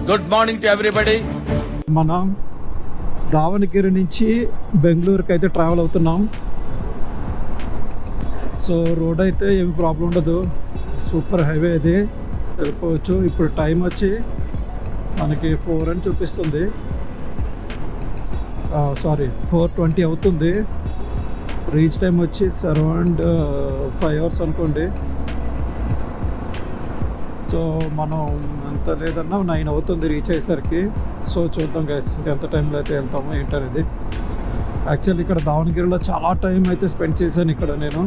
Good morning to everybody. మనం దావణగిరి నుంచి బెంగళూరుకి అయితే ట్రావెల్ అవుతున్నాం. సో రోడ్ అయితే ఏమి ప్రాబ్లం ఉండదు, సూపర్ హైవే ఇది, వెళ్ళిపోవచ్చు. ఇప్పుడు టైం వచ్చి మనకి 4 అని చూపిస్తుంది, సారీ 4:20 అవుతుంది. రీచ్ టైం వచ్చి అరౌండ్ 5 hours అనుకోండి. సో మనం ఎంత లేదన్నా 9 అవుతుంది రీచ్ అయ్యేసరికి. సో చూద్దాం గైస్ ఎంత టైంలో అయితే వెళ్తామో ఏంటనేది. యాక్చువల్లీ ఇక్కడ దావణగిరిలో చాలా టైం అయితే స్పెండ్ చేశాను. ఇక్కడ నేను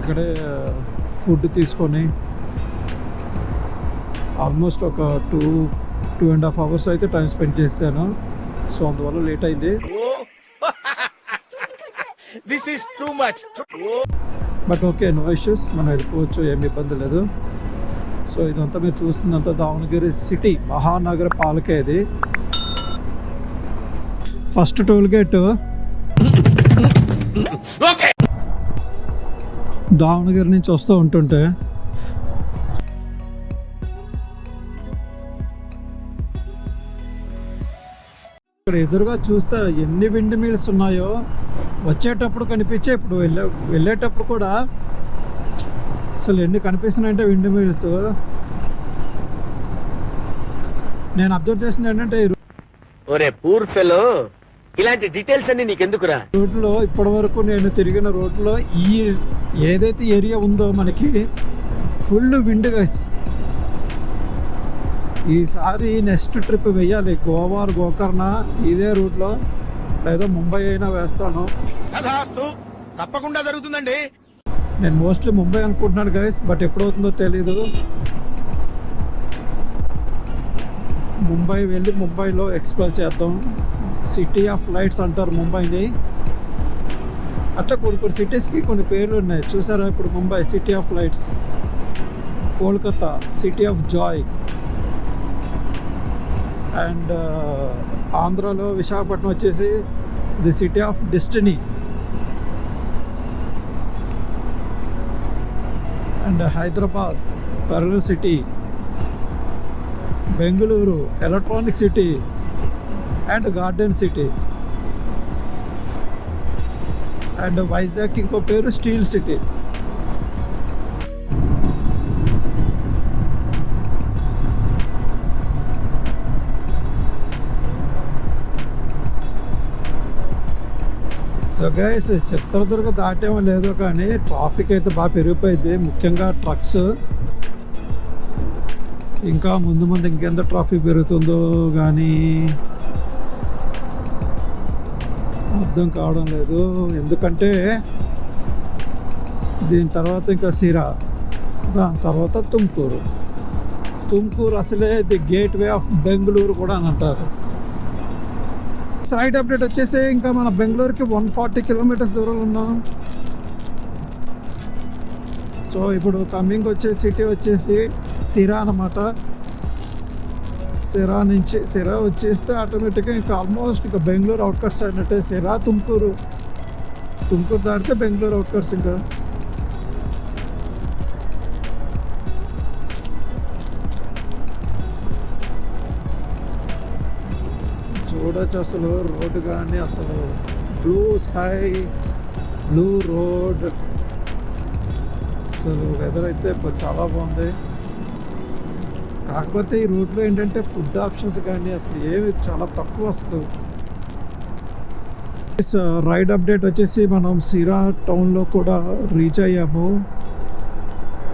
ఇక్కడే ఫుడ్ తీసుకొని ఆల్మోస్ట్ ఒక 2.5 hours అయితే టైం స్పెండ్ చేశాను. సో అందువల్ల లేట్ అయింది. This is too much. But okay, no issues, మనం వెళ్ళిపోవచ్చు, ఏమి ఇబ్బంది లేదు. సో ఇదంతా మీరు చూస్తుందంతా దావణగిరి సిటీ మహానగర పాలకే. ఇది ఫస్ట్ టోల్ గేట్ దావణగిరి నుంచి వస్తూ ఉంటుంటే ఇక్కడ ఎదురుగా చూస్తే ఎన్ని విండ్ మిల్స్ ఉన్నాయో. వచ్చేటప్పుడు కనిపించే, ఇప్పుడు వెళ్ళేటప్పుడు కూడా అసలు ఎన్ని కనిపిస్తున్నాయంటే విండ్ మిల్స్. నేను అబ్జర్వ్ చేసింది ఏంటంటే ఒరే పూర్ ఫెలో, ఇలాంటి డీటెయిల్స్ అన్ని నీకెందుకురా? రోడ్లో ఇప్పటి వరకు నేను తిరిగిన రోడ్లో ఈ ఏదైతే ఏరియా ఉందో మనకి ఫుల్ విండ్ గైస్. ఈసారి నెక్స్ట్ ట్రిప్ వేయాలి, గోవా గోకర్ణ ఇదే రూట్లో, లేదా ముంబై అయినా వేస్తాను. తప్పకుండా జరుగుతుందండి. నేను మోస్ట్లీ ముంబై అనుకుంటున్నాను గైస్, బట్ ఎప్పుడవుతుందో తెలీదు. ముంబై వెళ్ళి ముంబైలో ఎక్స్ప్లోర్ చేద్దాం. సిటీ ఆఫ్ లైట్స్ అంటారు ముంబైని. అట్లా కొన్ని సిటీస్కి కొన్ని పేర్లు ఉన్నాయి చూసారా. ఇప్పుడు Mumbai city of lights, Kolkata city of joy, and ఆంధ్రాలో విశాఖపట్నం వచ్చేసి the city of destiny, and Hyderabad pearl city, Bengaluru electronic city and garden city, and Vizag ఇంకో పేరు steel city. So guys Chitradurga దాటేమో లేదో కానీ ట్రాఫిక్ అయితే బాగా పెరిగిపోయింది, ముఖ్యంగా ట్రక్స్. ఇంకా ముందు ముందు ఇంకెంత ట్రాఫిక్ పెరుగుతుందో కానీ అర్థం కావడం లేదు. ఎందుకంటే దీని తర్వాత ఇంకా సిరా, దాని తర్వాత తుమ్కూరు అసలే the gate way of Bengaluru కూడా అని అంటారు. రైట్ అప్డేట్ వచ్చేసి ఇంకా మన బెంగళూరుకి 140 kilometers దూరంలో ఉన్నాం. సో ఇప్పుడు కమింగ్ వచ్చే సిటీ వచ్చేసి సిరా అన్నమాట. సిరా వచ్చేస్తే ఆటోమేటిక్గా ఇంకా ఆల్మోస్ట్ ఇంకా బెంగళూరు అవుట్కట్స్ అయినట్టే. సిరా తుమ్కూరు దాటితే బెంగళూరు అవుట్కట్స్. ఇంకా చూడొచ్చు అసలు రోడ్డు కానీ, అసలు బ్లూ స్కై, బ్లూ రోడ్, అసలు వెదర్ అయితే చాలా బాగుంది. కాకపోతే ఈ రూట్లో ఏంటంటే ఫుడ్ ఆప్షన్స్ కానీ అసలు ఏమి చాలా తక్కువ వస్తుంది. రైడ్ అప్డేట్ వచ్చేసి మనం సిరా టౌన్లో కూడా రీచ్ అయ్యాము.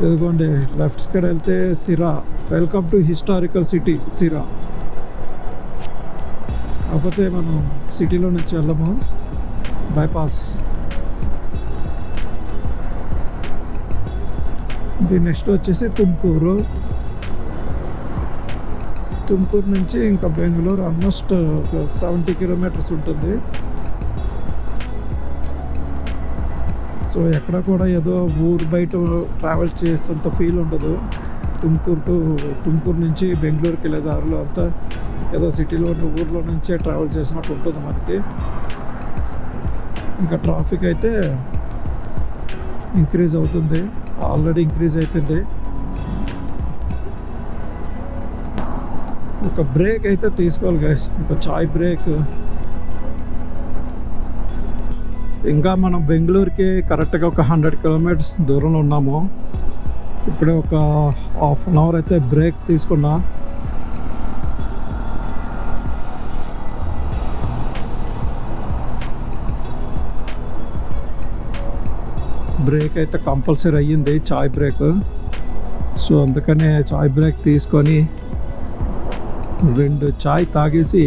ఇదిగోండి లెఫ్ట్ సైడ్ వెళ్తే సిరా, వెల్కమ్ టు హిస్టారికల్ సిటీ సిరా. కాకపోతే మనం సిటీలో నుంచి వెళ్ళము, బైపాస్. దీని నెక్స్ట్ వచ్చేసి తుమ్కూరు నుంచి ఇంకా బెంగళూరు ఆల్మోస్ట్ ఒక 70 kilometers ఉంటుంది. సో ఎక్కడ కూడా ఏదో ఊరు బయట ట్రావెల్ చేసేంత ఫీల్ ఉండదు. తుమ్కూరు నుంచి బెంగళూరుకి వెళ్ళే దారిలో అంతా ఏదో సిటీలో ఊర్లో నుంచే ట్రావెల్ చేసినట్టు ఉంటుంది మనకి. ఇంకా ట్రాఫిక్ అయితే ఇంక్రీజ్ అవుతుంది, ఆల్రెడీ ఇంక్రీజ్ అయిపోయింది. ఒక బ్రేక్ అయితే తీసుకోవాలి గైస్, ఒక చాయ్ బ్రేక్. ఇంకా మనం బెంగళూరుకి కరెక్ట్గా ఒక 100 కిలోమీటర్స్ దూరంలో ఉన్నాము. ఇప్పుడే ఒక హాఫ్ అన్ అవర్ అయితే బ్రేక్ తీసుకున్నా. బ్రేక్ అయితే కంపల్సరీ అయ్యింది, చాయ్ బ్రేక్. సో అందుకనే చాయ్ బ్రేక్ తీసుకొని 2 చాయ్ తాగేసి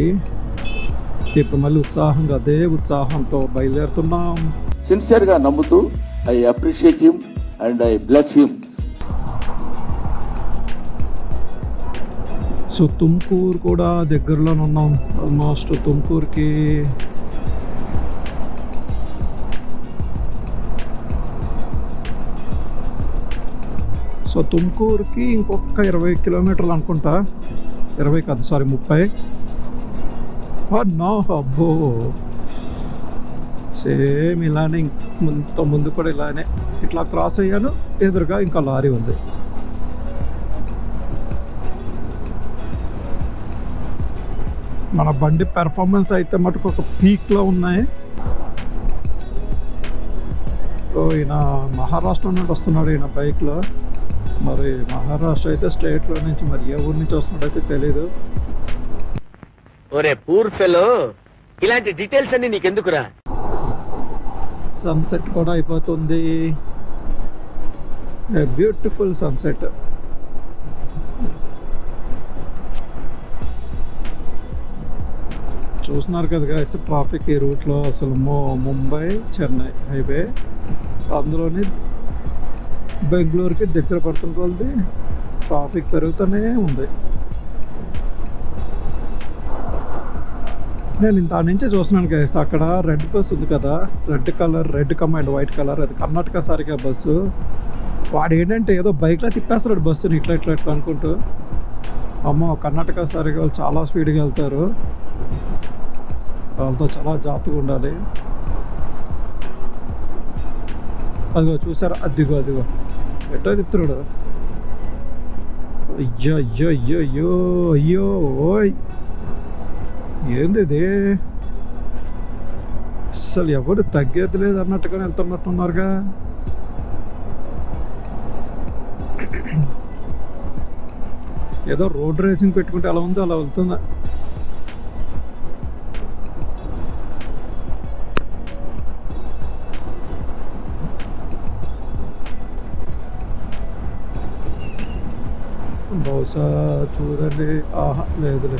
ఇప్పుడు మళ్ళీ ఉత్సాహంగా అదే ఉత్సాహంతో బయలుదేరుతున్నాం. సిన్సియర్గా నమ్ముతూ I appreciate him and I bless him. So Tumkur కూడా దగ్గరలోనే ఉన్నాం. ఆల్మోస్ట్ తుమ్కూరుకి ఇంకొక 20 కిలోమీటర్లు అనుకుంటా. 20 కాదు, సారీ 30. అబ్బో, సేమ్ ఇలానే ముందు కూడా ఇలానే ఇట్లా క్రాస్ అయ్యాను. ఎదురుగా ఇంకా లారీ ఉంది. మన బండి పెర్ఫార్మెన్స్ అయితే మటుకు ఒక పీక్లో ఉన్నాయి. ఈయన మహారాష్ట్ర నుండి వస్తున్నాడు ఈయన బైక్లో. మరి మహారాష్ట్ర అయితే స్టేట్లో నుంచి, మరి ఏ ఊరి నుంచి వస్తున్నాడో అయితే తెలీదు. ఒరే పూర్ ఫెలో, ఇలాంటి డీటెయిల్స్ అన్ని నీకెందుకురా? సన్సెట్ కూడా అయిపోతుంది. Beautiful sunset. చూస్తున్నారు కదా గైస్, ట్రాఫిక్ ఈ రూట్లో అసలు ముంబై చెన్నై హైవే, అందులోని బెంగళూరుకి దగ్గర పడుతున్న కొలది ట్రాఫిక్ పెరుగుతూనే ఉంది. నేను ఇంత నుంచి చూస్తున్నాను గైస్, అక్కడ రెడ్ బస్ ఉంది కదా, రెడ్ కమాండ్ వైట్ కలర్, అది కర్ణాటక సారిగా బస్సు. వాడు ఏంటంటే ఏదో బైక్లో తిప్పేస్తున్నాడు బస్సుని ఇట్లా ఇట్లా ఇట్లా అనుకుంటూ. అమ్మో, కర్ణాటక సారిగా వాళ్ళు చాలా స్పీడ్గా వెళ్తారు, వాళ్ళతో చాలా జాగ్రత్తగా ఉండాలి. అదిగో చూసారా, అదిగో ఎట్టో తిప్పుతున్నాడు. అయ్యో అయ్యో అయ్యో అయ్యో అయ్యో ఓయ్, ఏంది ఇది? అసలు ఎవరు తగ్గేది లేదు అన్నట్టుగానే వెళ్తున్నట్టున్నారుగా. ఏదో రోడ్ రేసింగ్ పెట్టుకుంటే అలా ఉందో అలా వెళ్తుందా. బహుశా చూడండి, ఆహా లేదులే.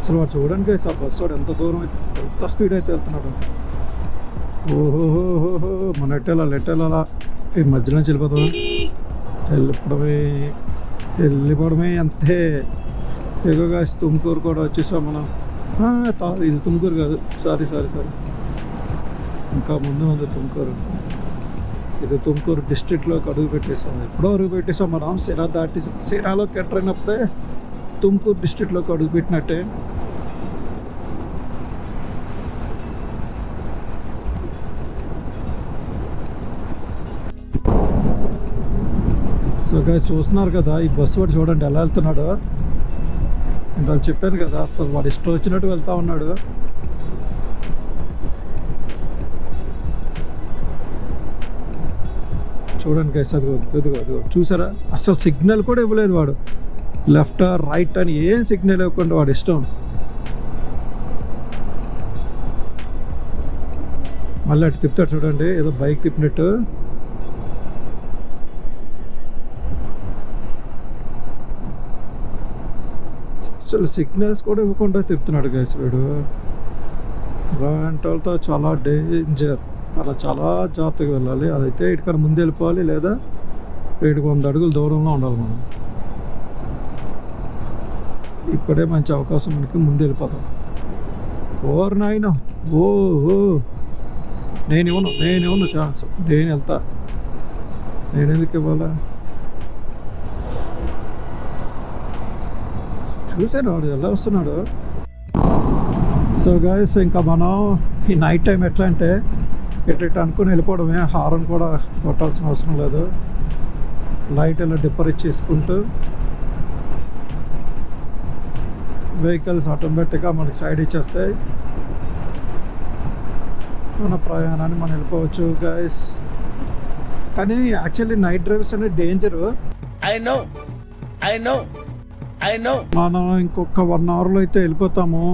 అసలు వాడు చూడండి ఆ బస్సు వాడు ఎంత దూరం, ఎంత స్పీడ్ అయితే వెళ్తున్నాడు. ఓహోహోహో, మన ఎట్టెలా ఈ మధ్యలో వెళ్ళిపోవడమే అంతే. ఎక్కువగా తుమ్కూరు కూడా వచ్చేసాం మనం. ఇది తుమ్కూరు కాదు, సారీ, ఇంకా ముందు ఉంది తుమ్కూరు. ఇది తుమ్కూరు డిస్ట్రిక్ట్లోకి అడుగు పెట్టేసాం. ఎప్పుడో అడుగు పెట్టేసాం మనం. సిరాలోకి ఎంటర్ అయినప్పుడే తుమ్కూరు డిస్ట్రిక్ట్లోకి అడుగు పెట్టినట్టే. సో గైస్ చూస్తున్నారు కదా, ఈ బస్సు వాడు చూడండి ఎలా వెళ్తున్నాడు. నేను వాళ్ళు చెప్పాను కదా, అసలు వాడు ఇష్టం వచ్చినట్టు వెళ్తా ఉన్నాడు. చూడండి గైస్, అదిగో చూసారా, అసలు సిగ్నల్ కూడా ఇవ్వలేదు వాడు. లెఫ్ట్ రైట్ అని ఏం సిగ్నల్ ఇవ్వకుండా వాడు ఇష్టం. మళ్ళీ అటు తిప్పుతాడు చూడండి, ఏదో బైక్ తిప్పినట్టు. అసలు సిగ్నల్స్ కూడా ఇవ్వకుండా తిప్పుతున్నాడు గైస్ వీడు. అలాంటి వాళ్ళతో చాలా డేంజర్, అలా చాలా జాగ్రత్తగా వెళ్ళాలి. అదైతే ఇటుకన్నా ముందు వెళ్ళిపోవాలి, లేదా 700 అడుగుల దూరంలో ఉండాలి మనం. ఇప్పుడే మంచి అవకాశం మనకి, ముందు వెళ్ళిపోతాం. ఓర్ నాయన, ఓహో, నేను ఇవ్వను ఛాన్స్, నేను వెళ్తా. నేను ఎందుకు ఇవ్వాలా? చూసాను వాడు ఎలా వస్తున్నాడు. సో గైస్, ఇంకా మనం ఈ నైట్ టైం ఎట్లా అంటే ఎట్లా అనుకుని వెళ్ళిపోవడమే. హారన్ కూడా కొట్టాల్సిన అవసరం లేదు. లైట్ ఇలా డిప్పర్ ఇచ్చేసుకుంటూ వెహికల్స్ ఆటోమేటిక్గా మనకి సైడ్ ఇచ్చేస్తాయి, మన ప్రయాణాన్ని మనం వెళ్ళిపోవచ్చు గైస్. కానీ యాక్చువల్లీ నైట్ డ్రైవ్స్ అనేది డేంజరు. మనం ఇంకొక 1 అవర్లో అయితే వెళ్ళిపోతాము.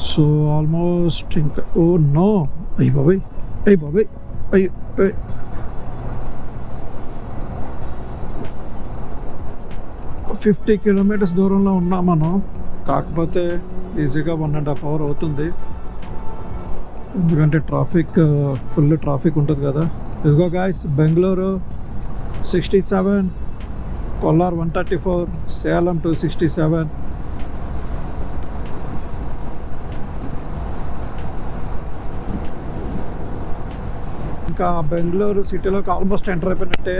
సో ఆల్మోస్ట్ ఇంకా ఓ నో అయ్యి బాబాయ్ అయ్యి 50 కిలోమీటర్స్ దూరంలో ఉన్నాం మనం. కాకపోతే ఈజీగా 1.5 అవర్ అవుతుంది, ఎందుకంటే ఫుల్ ట్రాఫిక్ ఉంటుంది కదా. ఇదిగో గాయస్, బెంగళూరు 67, కొల్లార్ 134, సేలం 267. ఇంకా బెంగళూరు సిటీలోకి ఆల్మోస్ట్ ఎంటర్ అయిపోయినట్టే.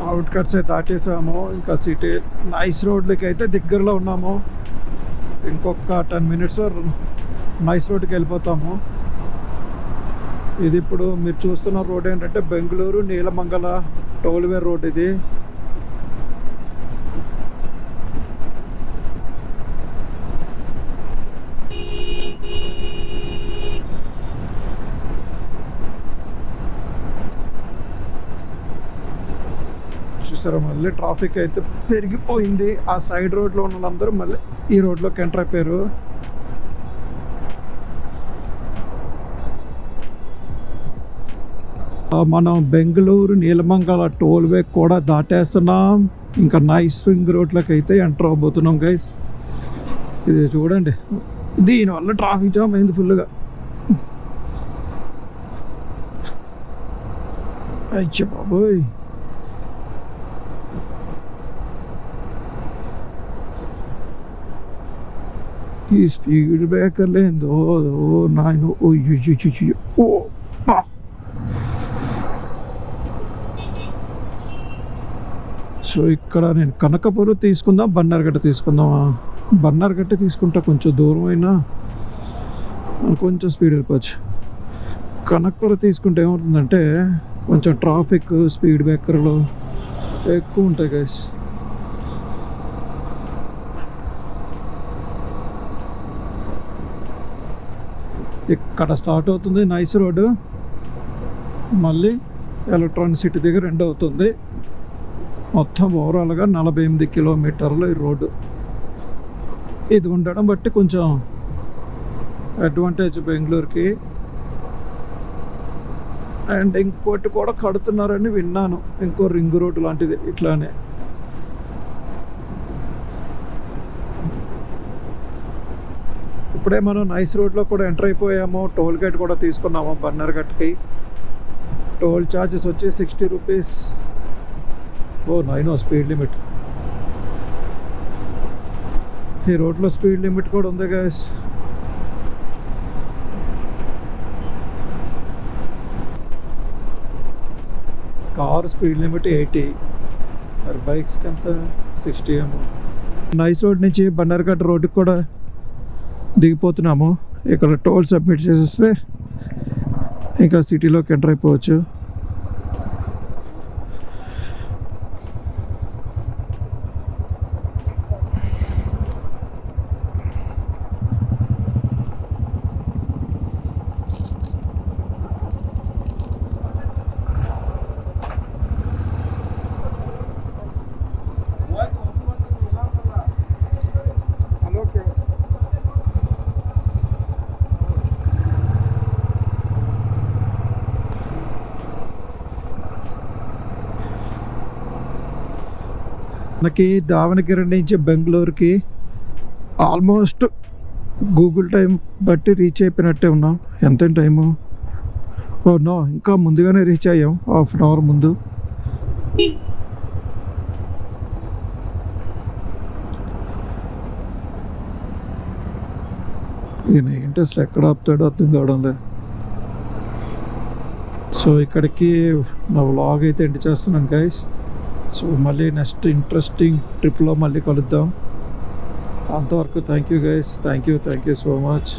అవుట్కట్స్ అయితే దాటేసాము. ఇంకా సిటీ నైస్ రోడ్లకి అయితే దగ్గరలో ఉన్నాము. ఇంకొక 10 minutes నైస్ రోడ్కి వెళ్ళిపోతాము. ఇది ఇప్పుడు మీరు చూస్తున్న రోడ్ ఏంటంటే బెంగళూరు నీలమంగళ టోల్వే రోడ్ ఇది. చూసారా, మళ్ళీ ట్రాఫిక్ అయితే పెరిగిపోయింది. ఆ సైడ్ రోడ్లో ఉన్న వాళ్ళందరూ మళ్ళీ ఈ రోడ్లోకి ఎంటర్ అయిపోయారు. మనం బెంగళూరు నీలమంగళ టోల్వే కూడా దాటేస్తున్నాం. ఇంకా నైస్ రింగ్ రోడ్లోకి అయితే ఎంటర్ అవబోతున్నాం గైస్. ఇది చూడండి, దీనివల్ల ట్రాఫిక్ జామ్ అయింది ఫుల్గా. అయ్యో బాబోయ్, ఈ స్పీడ్ బ్రేకర్లు ఏందో నాయన. ఓ సో ఇక్కడ నేను కనకపురం తీసుకుందాం, బన్నార్ఘట్ట తీసుకుందామా? బన్నార్ఘట్ట తీసుకుంటా, కొంచెం దూరం అయినా కొంచెం స్పీడ్ వెళ్ళిపోవచ్చు. కనకపురం తీసుకుంటే ఏమవుతుందంటే కొంచెం ట్రాఫిక్, స్పీడ్ బ్రేకర్లు ఎక్కువ ఉంటాయి గైస్. ఇక్కడ స్టార్ట్ అవుతుంది నైస్ రోడ్డు, మళ్ళీ ఎలక్ట్రానిక్ సిటీ దగ్గర ఎండ్ అవుతుంది. మొత్తం ఓవరాల్గా 48 కిలోమీటర్లు ఈ రోడ్డు. ఇది ఉండడం బట్టి కొంచెం అడ్వాంటేజ్ బెంగళూరుకి. అండ్ ఇంకోటి కూడా కడుతున్నారని విన్నాను, ఇంకో రింగ్ రోడ్డు లాంటిది ఇట్లానే. ఇప్పుడే మనం నైస్ రోడ్లో కూడా ఎంటర్ అయిపోయాము. టోల్ గేట్ కూడా తీసుకున్నాము బన్నర్ఘట్కి. టోల్ ఛార్జెస్ వచ్చి 60 రూపీస్. ఓ నైనో స్పీడ్ లిమిట్. ఈ రోడ్లో స్పీడ్ లిమిట్ కూడా ఉంది గైస్. కార్ స్పీడ్ లిమిట్ 80, మరి బైక్స్కి అంత 60 ఏమో. నైస్ రోడ్ నుంచి బన్నర్ఘట్ రోడ్డుకి కూడా దిగిపోతున్నాము. ఇక్కడ టోల్ సబ్మిట్ చేసేస్తే ఇంకా సిటీలోకి ఎంటర్ అయిపోవచ్చు. మనకి దావనగిరి నుంచి బెంగళూరుకి ఆల్మోస్ట్ గూగుల్ టైం బట్టి రీచ్ అయిపోయినట్టే ఉన్నాం. ఎంత టైము? ఓ నో, ఇంకా ముందుగానే రీచ్ అయ్యాం, హాఫ్ అన్ అవర్ ముందు. ఈయన ఏంటి అసలు ఎక్కడ ఆపుతాడో అర్థం కావడం లేదు. సో ఇక్కడికి నా వ్లాగ్ అయితే ఎండ్ చేస్తున్నాను గైస్. సో మళ్ళీ నెక్స్ట్ ఇంట్రెస్టింగ్ ట్రిప్లో మళ్ళీ కలుద్దాం. అంతవరకు thank you guys, thank you so much.